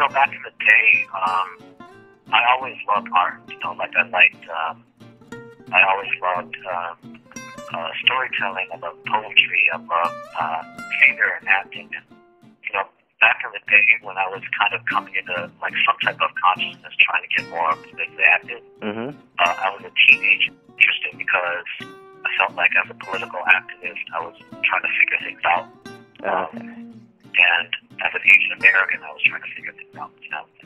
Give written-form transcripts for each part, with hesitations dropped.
back in the day, I always loved art. Like I always loved storytelling. I loved poetry. I loved theater and acting. And, back in the day when I was kind of coming into like some type of consciousness, trying to get more politically active, I was a teenager. Interesting because I felt like as a political activist, I was trying to figure things out. And as an Asian American, I was trying to figure things out.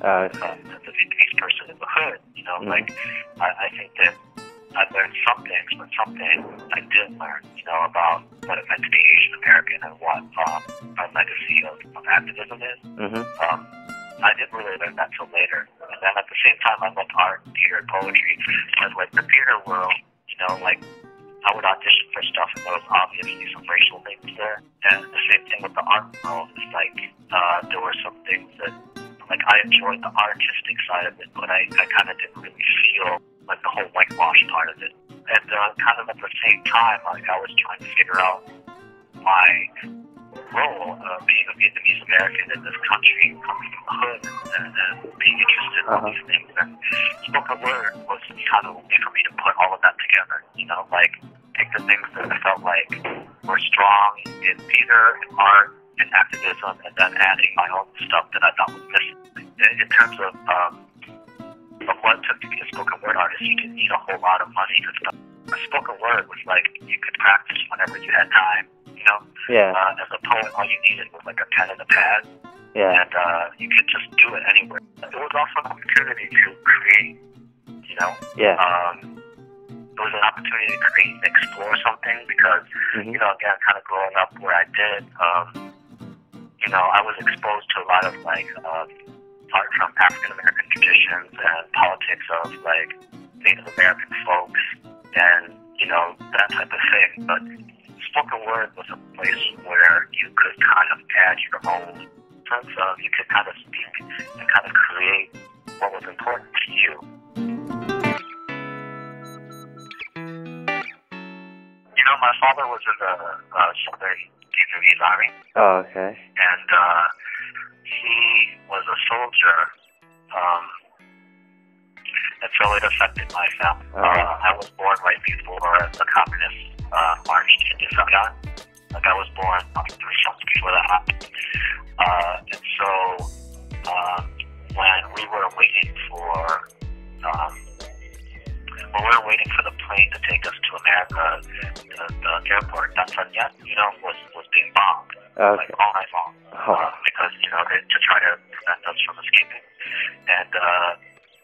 As a Vietnamese person in the hood, like I think that I learned some things, but some things I didn't learn, about what it meant to be Asian American and what our legacy of activism is. I didn't really learn that till later. And then at the same time, I loved art, theater, poetry. And like the theater world, like I would audition for stuff and there was obviously some racial things there. And the same thing with the art world. It's like there were some things that, like I enjoyed the artistic side of it, but I kind of didn't really feel like the whole whitewash part of it. And kind of at the same time, like I was trying to figure out my role of being a Vietnamese American in this country, coming from the hood, and being interested in all these things. And spoken word was kind of a way for me to put all of that together. Like take the things that I felt like were strong in theater, and art, and activism, and then adding my own stuff that I thought was missing. In terms of what it took to be a spoken word artist, you didn't need a whole lot of money to stuff. A spoken word was like you could practice whenever you had time. As a poet, all you needed was like a pen and a pad, and you could just do it anywhere. It was also an opportunity to create. It was an opportunity to create and explore something because, again, kind of growing up where I did, I was exposed to a lot of like art from African American traditions and politics of like Native American folks and that type of thing. But spoken word was a place where you could kind of add your own sense of, you could kind of speak and kind of create what was important to you. My father was in the Southern Vietnamese Army. Oh, okay. And he was a soldier, and so it affected my family. I was born right before the communists marched into Saigon. Like I was born 3 months before that happened. And so when we were waiting for the plane to take us to America, the airport, Tan Son Nhut, was being bombed like all night long because to try to prevent us from escaping. And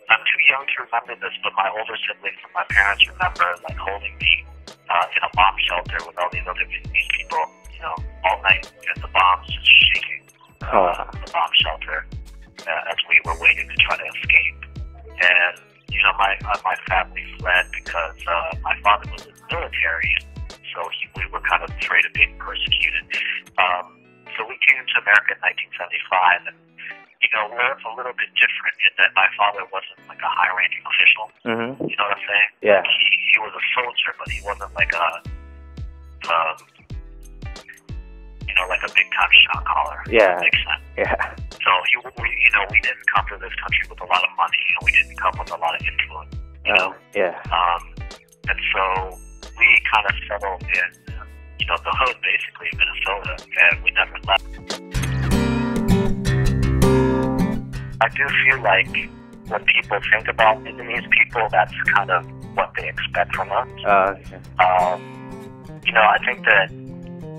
I'm too young to remember this, but my older siblings and my parents remember like holding me in a bomb shelter with all these other Vietnamese people, all night, and the bombs just shaking the bomb shelter as we were waiting to try to escape. And my family fled because my father was in the military, so we were kind of afraid of being persecuted. So we came to America in 1975, and we're a little bit different in that my father wasn't like a high-ranking official. You know what I'm saying? Yeah. He was a soldier, but he wasn't like a like a big-time shot caller. Yeah. That makes sense. Yeah. So we didn't come to this country with a lot of money, and we didn't come with a lot of influence. And so we kind of settled in, the hood, basically, in Minnesota, and we never left. I do feel like when people think about Vietnamese people, that's kind of what they expect from us. I think that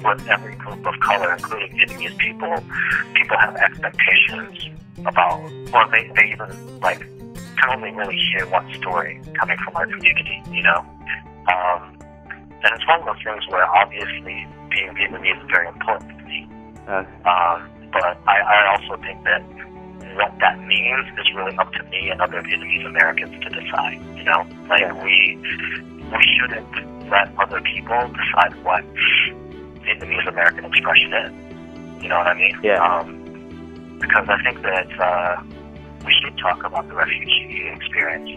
with every group of color, including Vietnamese people have expectations about, or they even like can only really hear one story coming from our community, and it's one of those things where obviously being Vietnamese is very important to me. But I also think that what that means is really up to me and other Vietnamese Americans to decide. We shouldn't let other people decide what Vietnamese American expression is. You know what I mean? Yeah. Because I think that we should talk about the refugee experience,